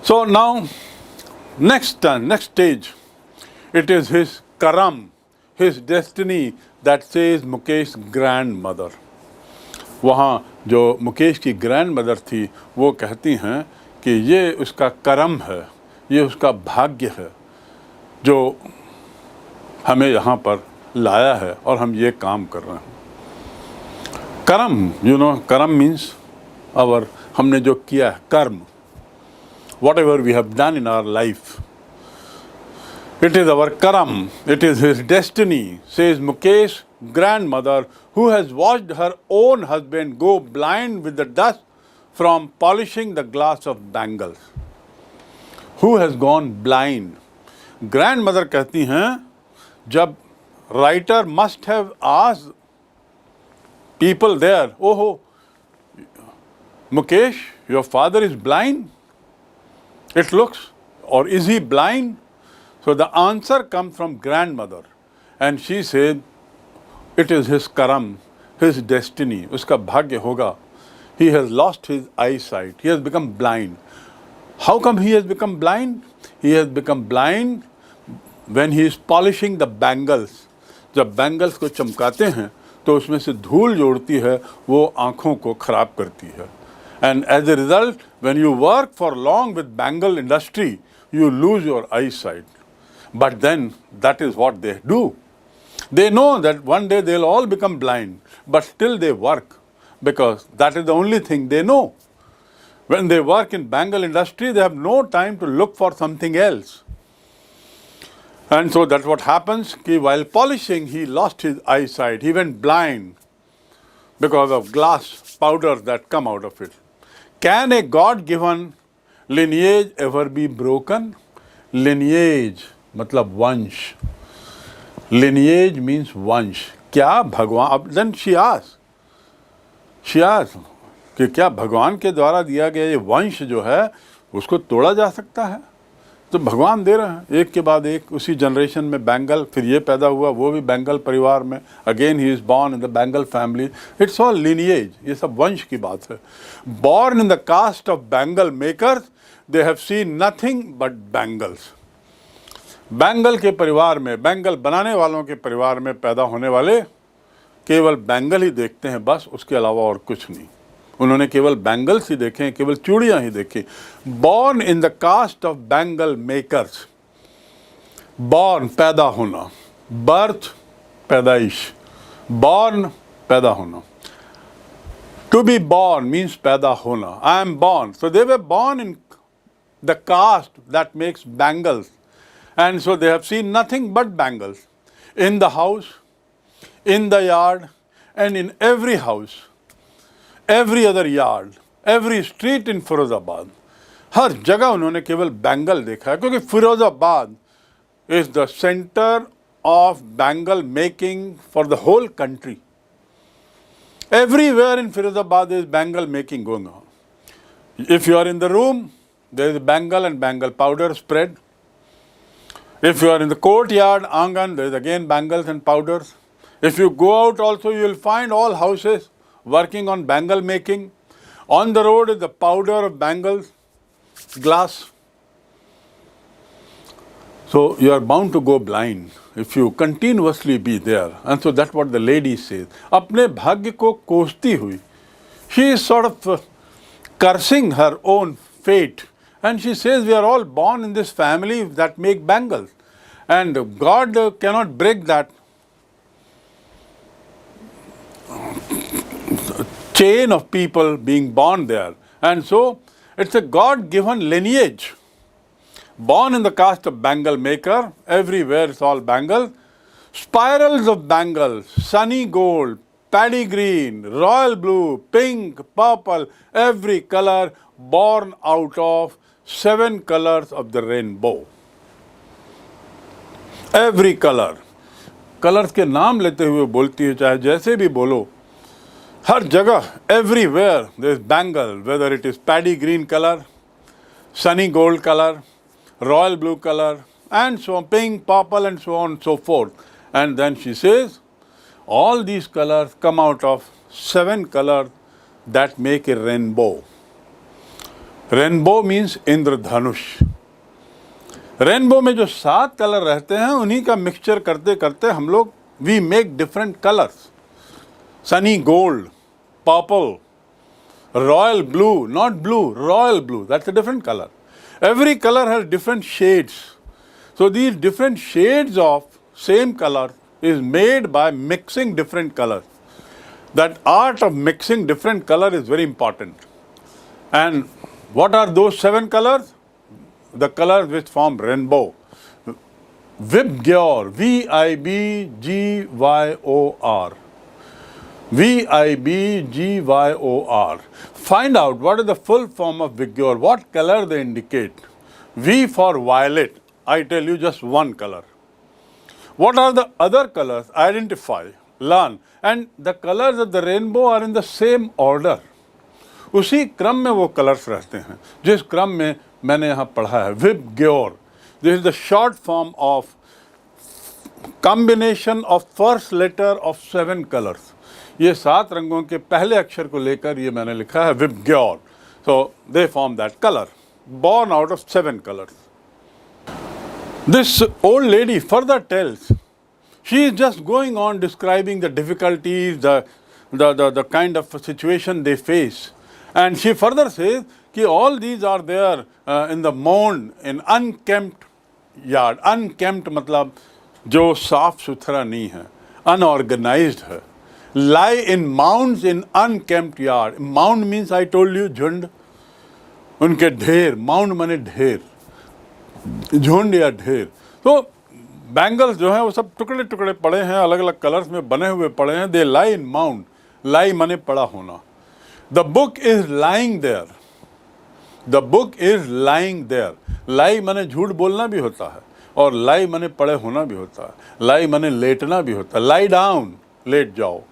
So now, next stage, it is his karam, his destiny that says Mukesh grandmother. वहाँ जो मुकेश की grand mother थी वो कहती हैं कि ये उसका करम है, ये उसका भाग्य है जो हमें यहाँ पर लाया है और हम ये काम कर रहे हैं। करम, करम मीन्स आवर, हमने जो किया है कर्म, whatever we have done in our life, it is our karam, it is his destiny, says Mukesh grandmother, who has watched her own husband go blind with the dust from polishing the glass of bangles. Who has gone blind? Grandmother कहती हैं, जब writer must have asked people there, oh Mukesh, your father is blind, it looks, or is he blind? So the answer comes from grandmother, and she said, it is his karam, his destiny, uska bhagya hoga. He has lost his eyesight, he has become blind. How come he has become blind? He has become blind when he is polishing the bangles. जब bangles को चमकाते हैं तो उसमें से धूल जो उड़ती है वो आँखों को खराब करती है. And as a result, when you work for long with bangle industry, you lose your eyesight. But then that is what they do. They know that one day they'll all become blind, but still they work because that is the only thing they know. When they work in bangle industry, they have no time to look for something else. And so that's what happens. While polishing, he lost his eyesight. He went blind because of glass powders that come out of it. Can a God-given lineage ever be broken? Lineage मतलब वंश. Lineage means वंश. क्या भगवान, अब then she asked कि क्या भगवान के द्वारा दिया गया ये वंश जो है उसको तोड़ा जा सकता है? तो भगवान दे रहे हैं एक के बाद एक. उसी जनरेशन में बैंगल, फिर ये पैदा हुआ, वो भी बैंगल परिवार में, again he is born in the bangle family. It's all lineage, ये सब वंश की बात है. Born in the caste of bangle makers, they have seen nothing but bangles. Bangle के परिवार में, बैंगल बनाने वालों के परिवार में पैदा होने वाले केवल बैंगल ही देखते हैं बस, उसके अलावा और कुछ नहीं. उन्होंने केवल बैंगल्स ही देखे, केवल चूड़ियाँ ही देखी. Born in the caste of bangle makers. Born पैदा होना, बर्थ पैदाइश, बॉर्न पैदा होना. टू बी बॉर्न मीन्स पैदा होना. I am born. So they were born in the caste that makes bangles. And so they have seen nothing but bangles in the house, in the yard, and in every house, every other yard, every street in Firozabad. हर जगह उन्होंने केवल bangle देखा है क्योंकि Firozabad is the center of bangle making for the whole country. Everywhere in Firozabad is bangle making going on. If you are in the room, there is bangle and bangle powder spread. If you are in the courtyard, Angan, there is again bangles and powders. If you go out also, you will find all houses working on bangle making. On the road is the powder of bangles, glass. So you are bound to go blind if you continuously be there. And so that's what the lady says. अपने भाग्य को कोसती हुई. She is sort of cursing her own fate. And she says, we are all born in this family that make bangles. And God cannot break that chain of people being born there. And so it's a God-given lineage. Born in the caste of bangle maker, everywhere it's all bangle. Spirals of bangles, sunny gold, paddy green, royal blue, pink, purple, every color born out of 7 colors of the rainbow. Every color. Colours के नाम लेते हुए बोलती है, चाहे जैसे भी बोलो, हर जगह, everywhere there is bangle, whether it is paddy green color, sunny gold color, royal blue color, and so on, pink, purple, and so on and so forth. And then she says, all these colors come out of 7 colors that make a rainbow. Rainbow means Indradhanush. Rainbow में जो 7 colour रहते हैं उन्हीं का mixture करते करते हम लोग we make different colours. Sunny gold, purple, royal blue, not blue, royal blue, that's a different color. Every color has different shades. So these different shades of same color is made by mixing different colors. That art of mixing different color is very important. And what are those 7 colors? The colors which form rainbow. Vibgyor, Vibgyor. Vibgyor. Find out what is the full form of Vigor, what color they indicate. V for violet, I tell you just one color. What are the other colors? Identify, learn. And the colors of the rainbow are in the same order. उसी क्रम में वो colours रहते हैं जिस क्रम में मैंने यहाँ पढ़ा है। Vibgyor. This is the short form of combination of first letter of 7 colors. ये 7 रंगों के पहले अक्षर को लेकर ये मैंने लिखा है Vibgyor. So they form that color, born out of 7 colors. This old lady further tells, she is just going on describing the difficulties, the kind of situation they face. And she further says कि all these are there in the mound, in unkempt yard. Unkempt मतलब जो साफ सुथरा नहीं है, unorganized है. Lie in mounds in unkempt yard. Mound means I told you झुंड, उनके ढेर, mound माने ढेर, झुंड या ढेर. तो बैंगल्स जो हैं वो सब टुकड़े टुकड़े पड़े हैं, अलग अलग कलर्स में बने हुए पड़े हैं. They lie in mound. Lie माने पड़ा होना. The book is lying there. The book is lying there. Lie माने झूठ बोलना भी होता है और lie माने पड़े होना भी होता है. Lie माने लेटना भी होता है. Lie down, लेट जाओ.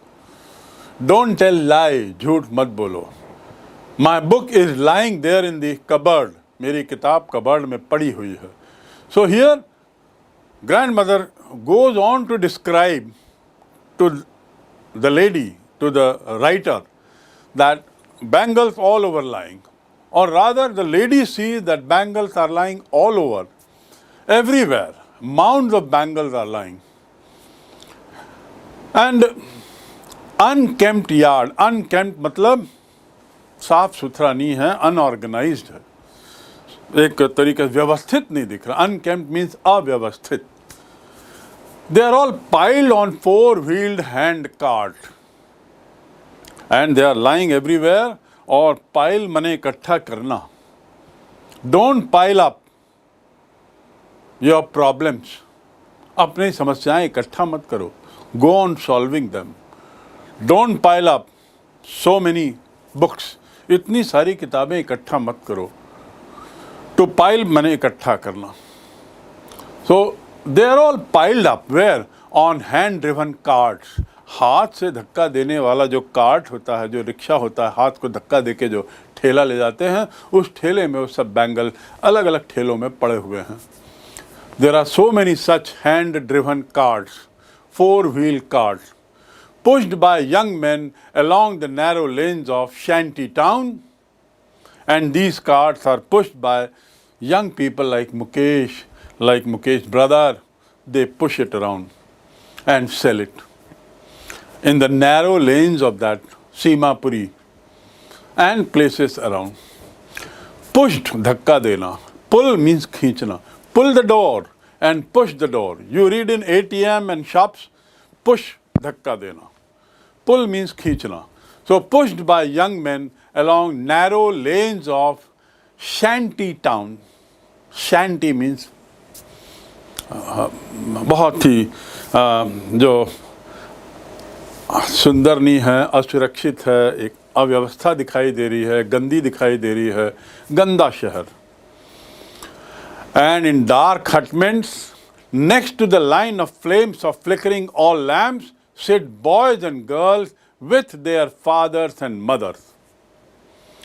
Don't tell lie, झूठ मत बोलो. My book is lying there in the cupboard. मेरी किताब कबर्ड में पड़ी हुई है. So here, grandmother goes on to describe to the lady, to the writer, that bangles all over lying. Or rather, the lady sees that bangles are lying all over, everywhere. Mounds of bangles are lying. And unkempt yard, unkempt मतलब साफ सुथरा नहीं है, unorganized है, एक तरीके से व्यवस्थित नहीं दिख रहा. Unkempt means अव्यवस्थित. They are all piled on 4-wheeled hand cart and they are lying everywhere. और pile मने इकट्ठा करना. Don't pile up your problems. अपनी समस्याएं इकट्ठा मत करो. Go on solving them. Don't pile up so many books. इतनी सारी किताबें इकट्ठा मत करो. To pile मने इकट्ठा करना. So they are all piled up. Where? On hand-driven carts. हाथ से धक्का देने वाला जो कार्ट होता है, जो रिक्शा होता है, हाथ को धक्का देके जो ठेला ले जाते हैं, उस ठेले में वो सब बैंगल अलग अलग ठेलों में पड़े हुए हैं. There are so many such hand-driven carts, 4-wheel carts, pushed by young men along the narrow lanes of shanty town. And these carts are pushed by young people like Mukesh's brother. They push it around and sell it in the narrow lanes of that Simapuri and places around. Pushed, धक्का देना. Pull means खींचना. Pull the door and push the door. You read in ATM and shops, push, धक्का देना. Pull means खींचना. So pushed by young men along narrow lanes of shanty town. Shanty means बहुत ही जो सुंदर नहीं है, असुरक्षित है, एक अव्यवस्था दिखाई दे रही है, गंदी दिखाई दे रही है, गंदा शहर. And in dark hutments, next to the line of flames of flickering oil lamps, sit boys and girls with their fathers and mothers.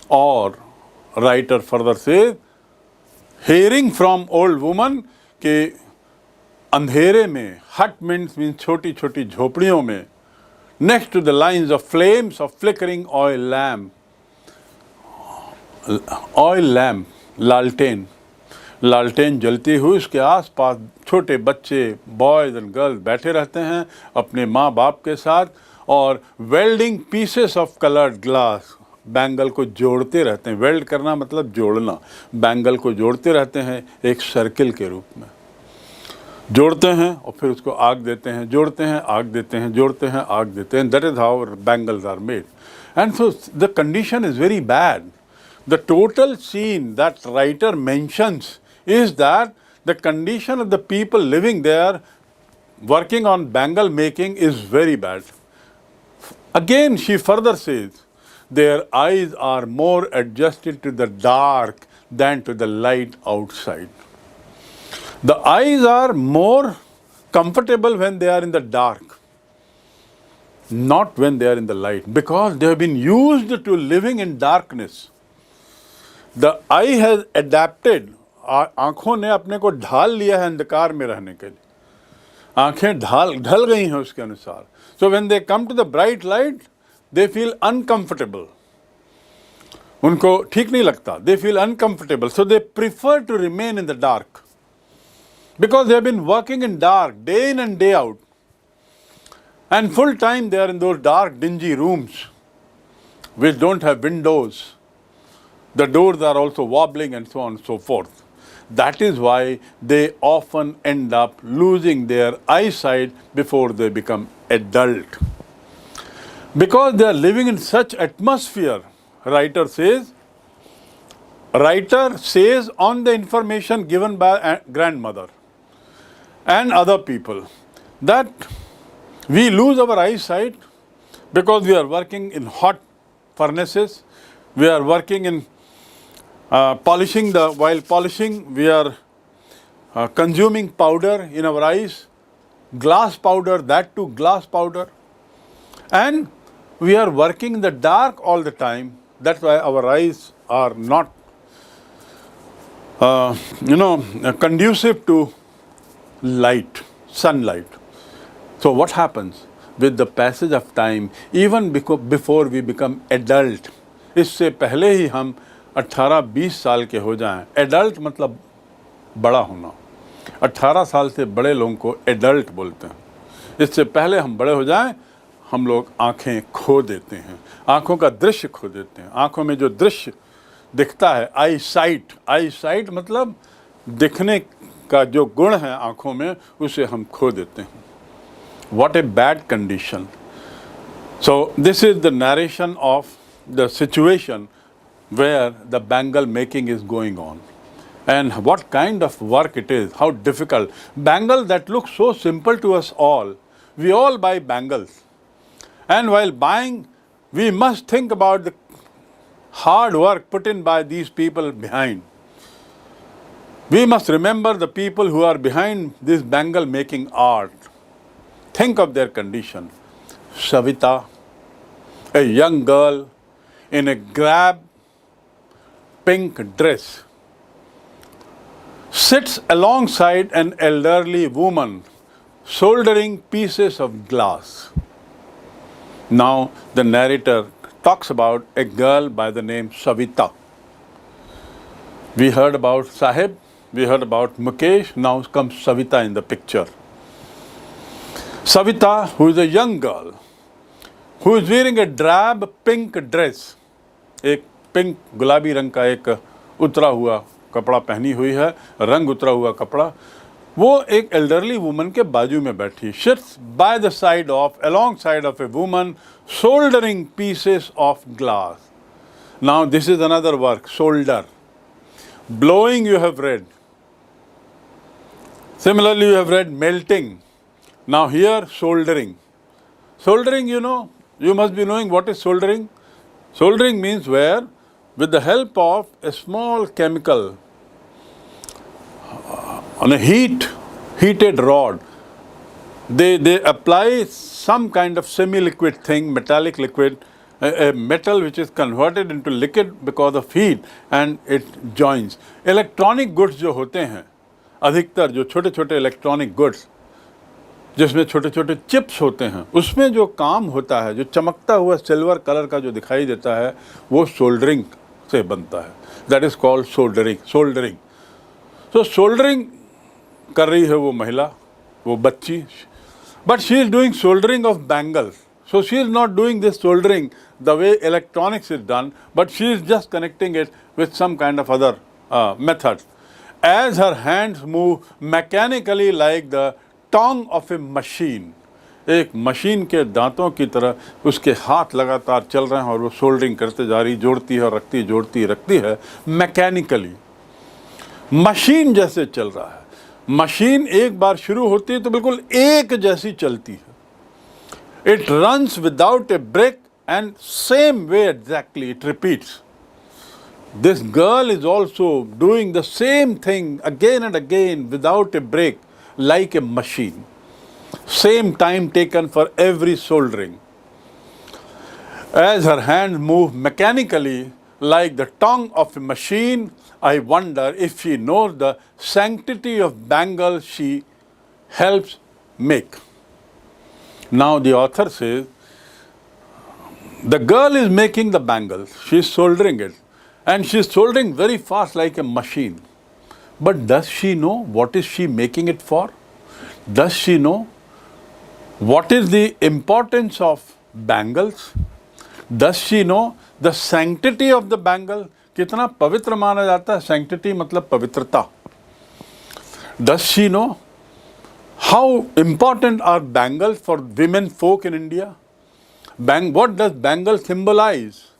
Or, writer further says, hearing from old woman कि अंधेरे में, hutments means छोटी छोटी झोपड़ियों में, next to the lines of flames of flickering oil lamp, oil lamp, लालटेन, लालटेन जलती हुई, उसके आसपास छोटे बच्चे, बॉयज़ एंड गर्ल्स बैठे रहते हैं अपने माँ बाप के साथ, और welding pieces of coloured glass, bangle को जोड़ते रहते हैं। वेल्ड करना मतलब जोड़ना, बैंगल को जोड़ते रहते हैं एक सर्किल के रूप में, जोड़ते हैं और फिर उसको आग देते हैं, जोड़ते हैं आग देते हैं, जोड़ते हैं आग देते हैं। That is how bangles are made. And so the condition is very bad. The total scene that writer mentions is that the condition of the people living there working on bangle making is very bad. Again, she further says, their eyes are more adjusted to the dark than to the light outside. The eyes are more comfortable when they are in the dark, not when they are in the light, because they have been used to living in darkness. The eye has adapted, आँखों ने अपने को ढाल लिया है अंधकार में रहने के लिए, आँखें ढल गई हैं उसके अनुसार. So when they come to the bright light, they feel uncomfortable. उनको ठीक नहीं लगता, they feel uncomfortable, so they prefer to remain in the dark, because they have been working in dark day in and day out, and full time they are in those dark dingy rooms which don't have windows. The doors are also wobbling and so on and so forth. That is why they often end up losing their eyesight before they become adult. Because they are living in such atmosphere, writer says on the information given by a grandmother and other people that we lose our eyesight because we are working in hot furnaces, we are working in while polishing, we are consuming powder in our eyes, glass powder, that too glass powder, and we are working in the dark all the time. That's why our eyes are not conducive to light, sunlight. So what happens with the passage of time, even before we become adult, इससे पहले ही हम 18-20 साल के हो जाएं, adult मतलब बड़ा होना, 18 साल से बड़े लोगों को एडल्ट बोलते हैं, इससे पहले हम बड़े हो जाएं, हम लोग आँखें खो देते हैं, आँखों का दृश्य खो देते हैं, आँखों में जो दृश्य दिखता है, आई साइट मतलब दिखने का जो गुण है आँखों में, उसे हम खो देते हैं. What a bad condition. So this is the narration of the situation where the bangle making is going on, and what kind of work it is, how difficult. Bangle that looks so simple to us all. We all buy bangles, and while buying, we must think about the hard work put in by these people behind. We must remember the people who are behind this bangle making art. Think of their condition. Savita, a young girl in a drab pink dress, sits alongside an elderly woman soldering pieces of glass. Now the narrator talks about a girl by the name Savita. We heard about Sahib, we heard about Mukesh, now comes Savita in the picture. Savita, who is a young girl, who is wearing a drab pink dress, एक pink गुलाबी रंग का एक उतरा हुआ कपड़ा पहनी हुई है, रंग उतरा हुआ कपड़ा, वो एक एल्डरली वुमन के बाजू में बैठी, sits by the side of, alongside of a woman soldering pieces of glass. Now this is another work, solder. Blowing you have read. Similarly you have read melting. Now here soldering. Soldering, you must be knowing what is soldering. Soldering means where, with the help of a small chemical on a heated rod, they apply some kind of semi-liquid thing, metallic liquid, a metal which is converted into liquid because of heat, and it joins. Electronic goods जो होते हैं, अधिकतर जो छोटे छोटे electronic goods जिसमें छोटे छोटे चिप्स होते हैं, उसमें जो काम होता है, जो चमकता हुआ सिल्वर कलर का जो दिखाई देता है, वो सोल्डरिंग से बनता है, दैट इज कॉल्ड सोल्डरिंग। तो सोल्डरिंग कर रही है वो महिला, वो बच्ची, but she is doing soldering of bangles. So she is not doing this soldering the way electronics is done, but she is just connecting it with some kind of other method. As her hands move mechanically like the tongue of a machine, एक machine के दांतों की तरह उसके हाथ लगातार चल रहे हैं और वो सोल्डरिंग करते जा रही, जोड़ती है और रखती, जोड़ती रखती है, मैकेनिकली, मशीन जैसे चल रहा है। मशीन एक बार शुरू होती है तो बिल्कुल एक जैसी चलती है। It runs without a break and same way exactly it repeats. This girl is also doing the same thing again and again without a break like a machine. Same time taken for every soldering. As her hands move mechanically like the tongue of a machine, I wonder if she knows the sanctity of bangles she helps make. Now the author says, the girl is making the bangles, she is soldering it, and she is soldering very fast like a machine. But does she know what is she making it for? Does she know what is the importance of bangles? Does she know the sanctity of the bangle? कितना पवित्र माना जाता है, sanctity मतलब पवित्रता। Does she know how important are bangles for women folk in India? What does bangle symbolize?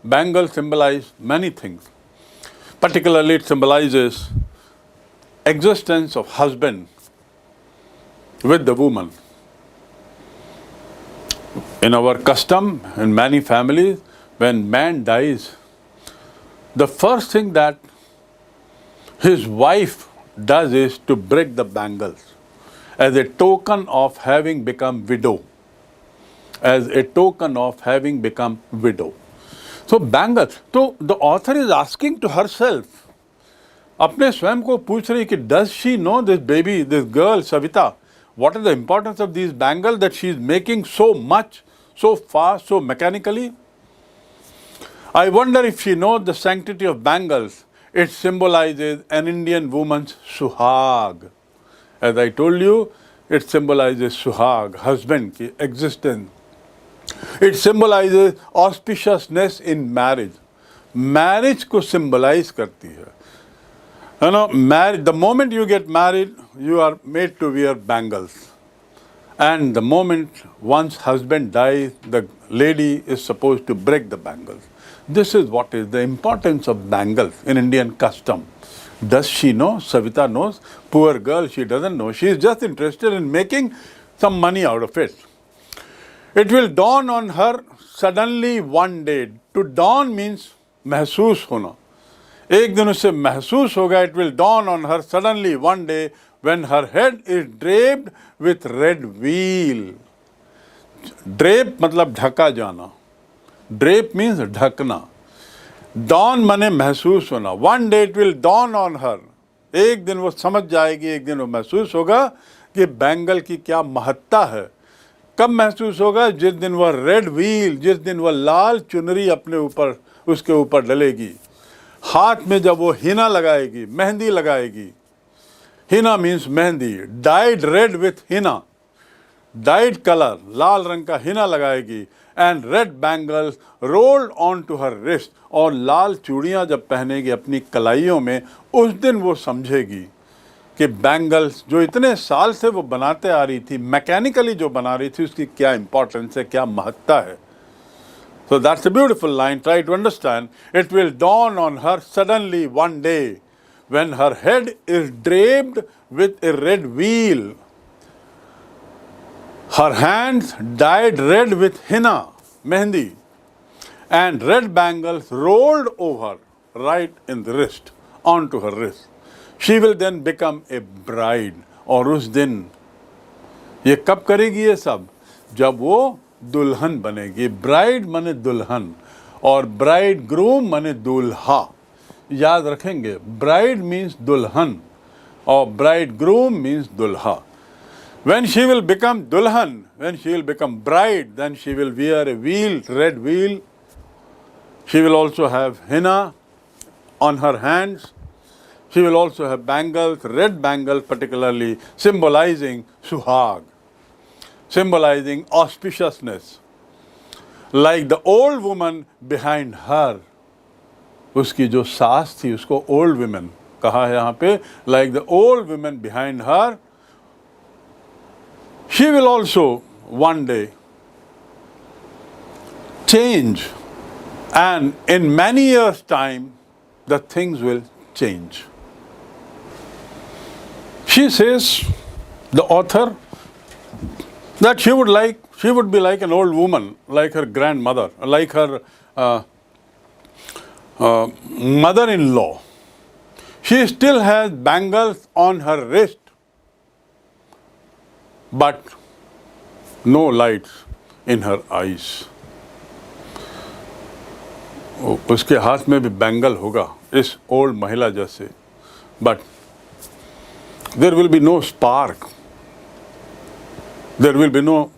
Bangle symbolize many things. Particularly it symbolizes existence of husband with the woman. In our custom, in many families, when man dies, the first thing that his wife does is to break the bangles as a token of having become widow. As a token of having become widow. So bangles. So the author is asking to herself, अपने स्वयं को पूछ रही कि does she know this baby, this girl, Savita, what is the importance of these bangles that she is making so much, so fast, so mechanically? I wonder if she knows the sanctity of bangles. It symbolizes an Indian woman's suhag. As I told you, it symbolizes suhag, husband की existence. It symbolizes auspiciousness in marriage. Marriage को symbolize करती है. You know, the moment you get married, you are made to wear bangles. And the moment one's husband dies, the lady is supposed to break the bangles. This is what is the importance of bangles in Indian custom. Does she know? Savita knows. Poor girl, she doesn't know. She is just interested in making some money out of it. It will dawn on her suddenly one day. To dawn means महसूस होना. एक दिन उसे महसूस होगा. It will dawn on her suddenly one day when her head is draped with red veil. Drape मतलब ढका जाना. Drape means ढकना. Dawn माने महसूस होना. One day it will dawn on her. एक दिन वो समझ जाएगी, एक दिन वो महसूस होगा कि बैंगल की क्या महत्ता है. कब महसूस होगा? जिस दिन वह रेड व्हील, जिस दिन वह लाल चुनरी अपने ऊपर, उसके ऊपर डलेगी. हाथ में जब वो हिना लगाएगी, मेहंदी लगाएगी. Henna means mehndi. Dyed red with henna. Dyed colour, लाल रंग का हिना लगाएगी. And red bangles rolled on to her wrist. और लाल चूड़ियाँ जब पहनेगी अपनी कलाइयों में, उस दिन वो समझेगी कि बैंगल्स जो इतने साल से वो बनाते आ रही थी, मैकेनिकली जो बना रही थी, उसकी क्या इंपॉर्टेंस है, क्या महत्ता है. So that's a beautiful line. Try to understand. It will dawn on her suddenly one day when her head is draped with a red veil. Her hands dyed red with henna, mehendi, and red bangles rolled over right in the wrist, onto her wrist. She will then become a bride. और उस दिन ये कब करेगी ये सब? जब वो दुल्हन बनेगी. ब्राइड माने दुल्हन और ब्राइड ग्रूम माने दूल्हा. याद रखेंगे, ब्राइड मीन्स दुल्हन और ब्राइड ग्रूम मीन्स दूल्हा. When she will become dulhan, when she will become bride, then she will wear a veil, red veil. She will also have henna on her hands. She will also have bangles, red bangles particularly, symbolizing suhag, symbolizing auspiciousness. Like the old woman behind her, उसकी जो सास थी उसको old women कहा है यहाँ पे, like the old women behind her, she will also one day change, and in many years' time, the things will change. She says, the author, that she would be like an old woman, like her grandmother, like her mother-in-law. She still has bangles on her wrist, but no lights in her eyes. उसके हाथ में भी bangle होगा इस old महिला जैसे, but there will be no spark. There will be no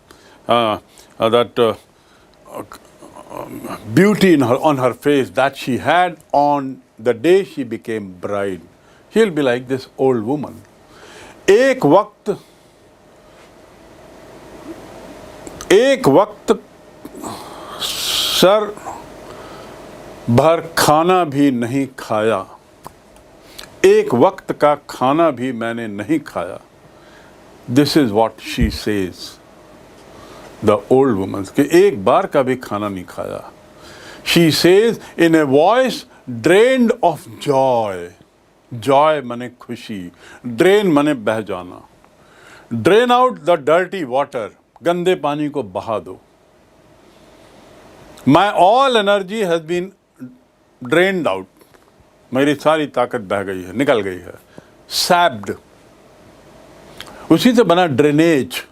beauty on her face that she had on the day she became bride. She'll be like this old woman. एक वक्त sir भर खाना भी नहीं खाया, एक वक्त का खाना भी मैंने नहीं खाया. This is what she says, the old woman, कि एक बार का भी खाना नहीं खाया. She says in a voice drained of joy. Joy माने खुशी, drain माने बह जाना. Drain out the dirty water, गंदे पानी को बहा दो. My all energy has been drained out. मेरी सारी ताकत बह गई है, निकल गई है. Sapped. उसी से बना ड्रेनेज,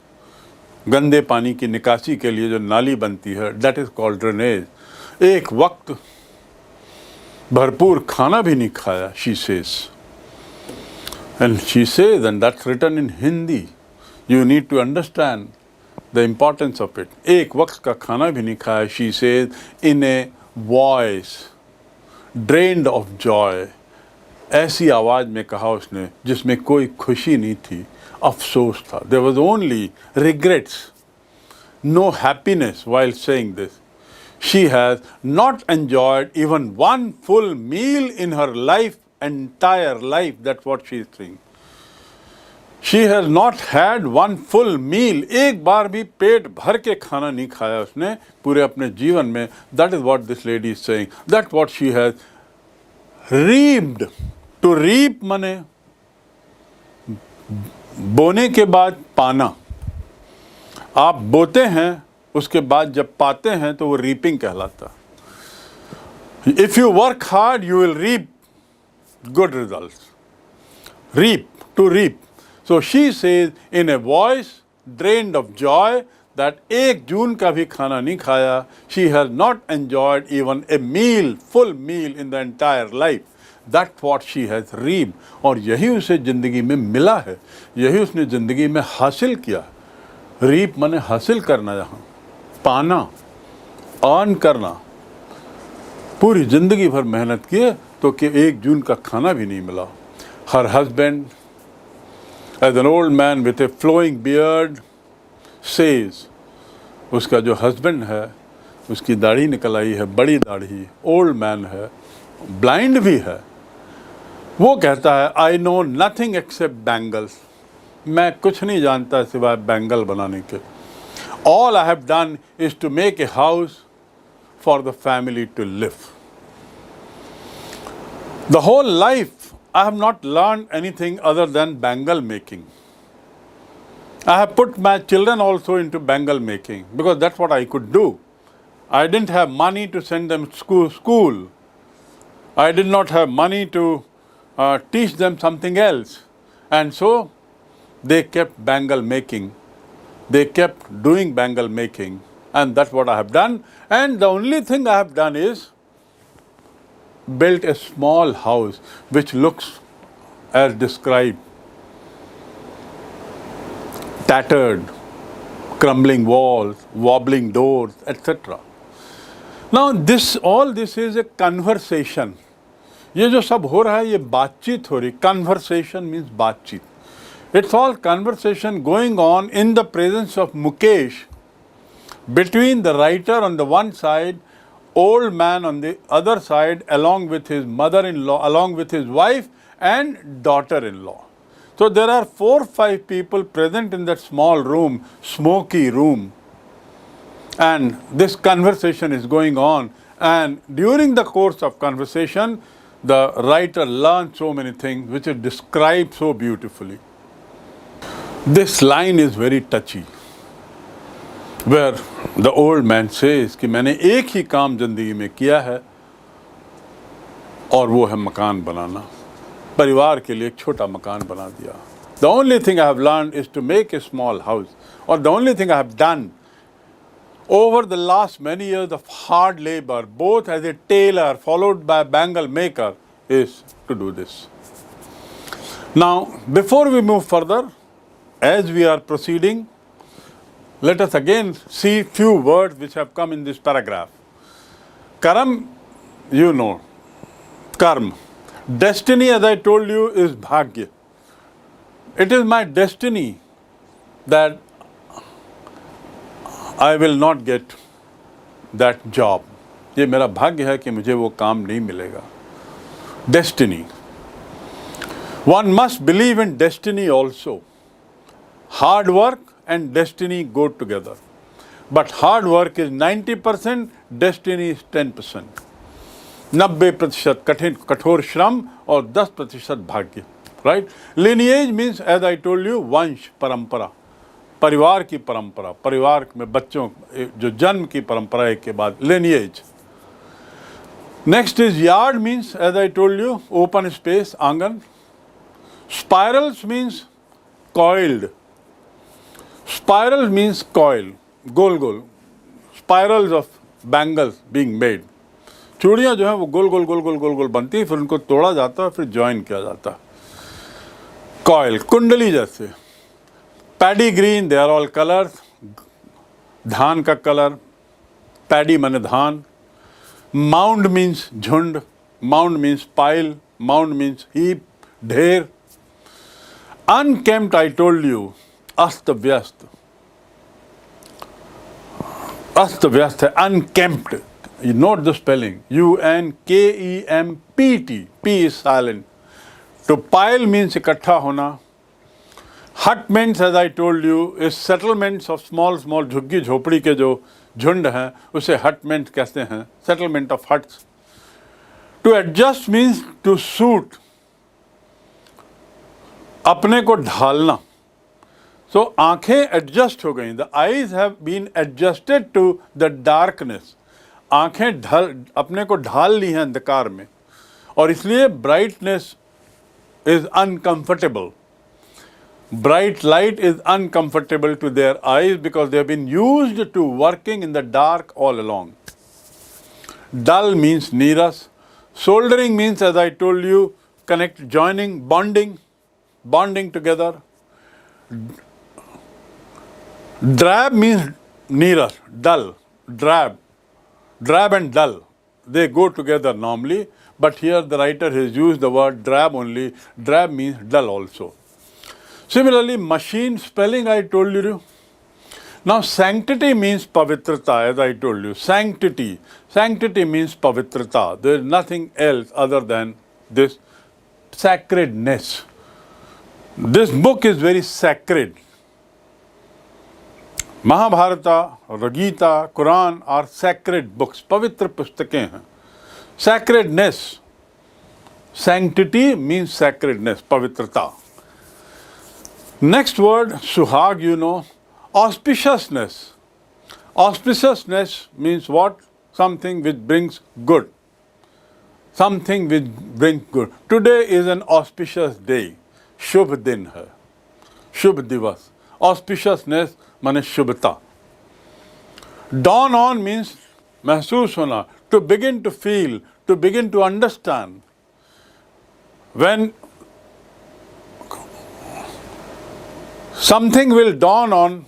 गंदे पानी की निकासी के लिए जो नाली बनती है, that is called drainage. एक वक्त भरपूर खाना भी नहीं खाया, she says. And she says, and that's written in Hindi. You need to understand the importance of it. एक वक्त का खाना भी नहीं खाया, she says, in a voice drained of joy. ऐसी आवाज में कहा उसने जिसमें कोई खुशी नहीं थी, अफसोस था. There was only regrets, no happiness while saying this. She has not enjoyed even one full meal in her life, entire life. That's what she is saying. She has not had one full meal. एक बार भी पेट भर के खाना नहीं खाया उसने पूरे अपने जीवन में. That is what this lady is saying. That's what she has reaped. To reap माने बोने के बाद पाना. आप बोते हैं, उसके बाद जब पाते हैं तो वो रीपिंग कहलाता. If you work hard, you will reap good results. Reap, to reap. So she says in a voice drained of joy that एक जून का भी खाना नहीं खाया. She has not enjoyed even a meal, full meal in the entire life. That's what she has reaped. और यही उसे ज़िंदगी में मिला है, यही उसने ज़िंदगी में हासिल किया. रीप माने हासिल करना, यहाँ पाना, अर्न करना. पूरी ज़िंदगी भर मेहनत किए तो कि एक जून का खाना भी नहीं मिला. Her husband, as an old man with a flowing beard, says, उसका जो हस्बैंड है उसकी दाढ़ी निकल आई है, बड़ी दाढ़ी, ओल्ड मैन है, ब्लाइंड भी है. वो कहता है, I know nothing except bangles. मैं कुछ नहीं जानता सिवाय बैंगल बनाने के. All I have done is to make a house for the family to live. The whole life I have not learn anything other than bangle making. I have put my children also into bangle making because that's what I could do. I didn't have money to send them to school. I did not have money to teach them something else. And so they kept bangle making. They kept doing bangle making. And that's what I have done. And the only thing I have done is built a small house which looks as described. Tattered, crumbling walls, wobbling doors, etc. Now all this is a conversation. ये जो सब हो रहा है ये बातचीत हो रही. Conversation means बातचीत. It's all conversation going on in the presence of Mukesh between the writer on the one side, old man on the other side, along with his mother-in-law, along with his wife and daughter-in-law. So there are 4 or 5 people present in that small room, smoky room, and this conversation is going on. And during the course of conversation, the writer learns so many things which is described so beautifully. This line is very touchy, where the old man says कि मैंने एक ही काम जिंदगी में किया है और वो है मकान बनाना. परिवार के लिए एक छोटा मकान बना दिया. The only thing I have learned is to make a small house, or the only thing I have done over the last many years of hard labor, both as a tailor followed by a bangle maker, is to do this. Now, before we move further, as we are proceeding, let us again see few words which have come in this paragraph. Karam, you know, karma. Destiny, as I told you, is bhagya. It is my destiny that I will not get that job. ये मेरा भाग्य है कि मुझे वो काम नहीं मिलेगा. Destiny. One must believe in destiny also. Hard work and destiny go together. But hard work is 90%, destiny is 10%. 90% कठोर श्रम और 10% भाग्य. Right? Lineage means, as I told you, वंश, परंपरा. परिवार की परंपरा, परिवार में बच्चों जो जन्म की परंपरा एक के बाद lineage. Next is yard means, as I told you, open space, आंगन. Spirals means coiled. Spiral means coil, goal goal. Spirals of bangles being made. चूड़ियाँ जो हैं वो गोल गोल गोल गोल गोल गोल बनती हैं, फिर उनको तोड़ा जाता है, फिर ज्वाइन किया जाता है. Coil, कुंडली जैसे. Paddy green, they are all colors. धान का कलर. Paddy माने धान. Mound means झुंड. Mound means pile. Mound means heap, ढेर. Unkempt, I told you, अस्त व्यस्त. अस्त व्यस्त है, unkempt. You note the spelling. U-N-K-E-M-P-T. P is silent. To pile means इकट्ठा होना. Hutments, as I told you, is settlements of small झुग्गी झोपड़ी के जो झुंड हैं, उसे hutments कहते हैं. Settlement of huts. To adjust means to suit. अपने को ढालना. So आंखें adjust हो गई. The eyes have been adjusted to the darkness. आंखें अपने को ढाल ली हैं अंधकार में, और इसलिए brightness is uncomfortable. Bright light is uncomfortable to their eyes because they have been used to working in the dark all along. Dull means neeras. Soldering means, as I told you, joining, bonding together. Drab means neeras, dull, drab and dull. They go together normally, but here the writer has used the word drab only. Drab means dull also. Similarly, machine spelling I told you. Now sanctity means pavitrata, as I told you. Sanctity means pavitrata. There is nothing else other than this sacredness. This book is very sacred. Mahabharata, Gita, Quran are sacred books. Pavitra pustake hain. Sacredness. Sanctity means sacredness, pavitrata. Next word, suhag, you know. Auspiciousness. Auspiciousness means what? Something which brings good. Something which brings good. Today is an auspicious day. Shubh din hai. Shubh divas. Auspiciousness means shubhta. Dawn on means महसूस होना. To begin to feel, to begin to understand. When something will dawn on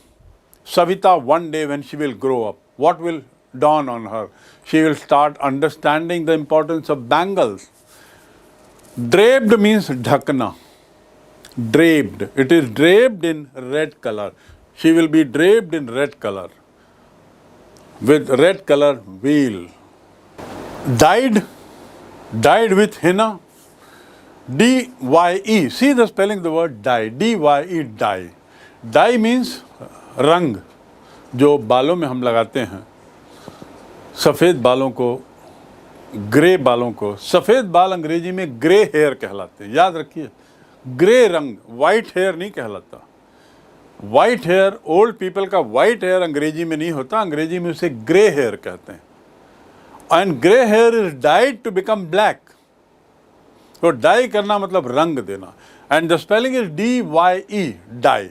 Savita one day when she will grow up, what will dawn on her. She will start understanding the importance of bangles. Draped means dhakna. Draped. It is draped in red color. She will be draped in red color with red color veil. Dyed. Dyed with henna. D-Y-E. See the spelling of the word dye. D-Y-E, dye. Dye means रंग जो बालों में हम लगाते हैं, सफ़ेद बालों को, ग्रे बालों को. सफ़ेद बाल अंग्रेजी में ग्रे हेयर कहलाते हैं, याद रखिए. ग्रे रंग, वाइट हेयर नहीं कहलाता. वाइट हेयर, ओल्ड पीपल का वाइट हेयर अंग्रेजी में नहीं होता, अंग्रेजी में उसे ग्रे हेयर कहते हैं. And grey hair is dyed to become black. तो डाई करना मतलब रंग देना. And the spelling is D-Y-E, dye.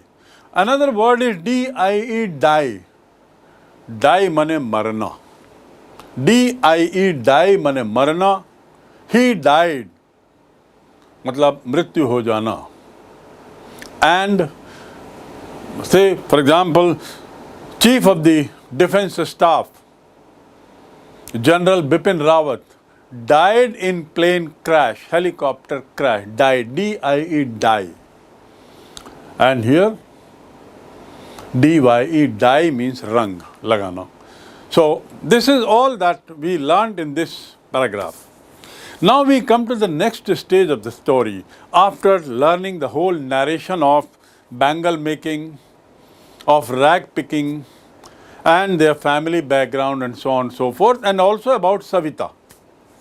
Another word is D-I-E, die. Die मने मरना. D-I-E, डाई मने मरना. ही डाइड मतलब मृत्यु हो जाना. एंड से for example chief of the defence staff general Bipin Rawat died in plane crash, helicopter crash, died, D-I-E, die. And here, D-Y-E, die means rang, lagana. So, this is all that we learned in this paragraph. Now we come to the next stage of the story. After learning the whole narration of bangle making, of rag picking, and their family background and so on and so forth, and also about Savita.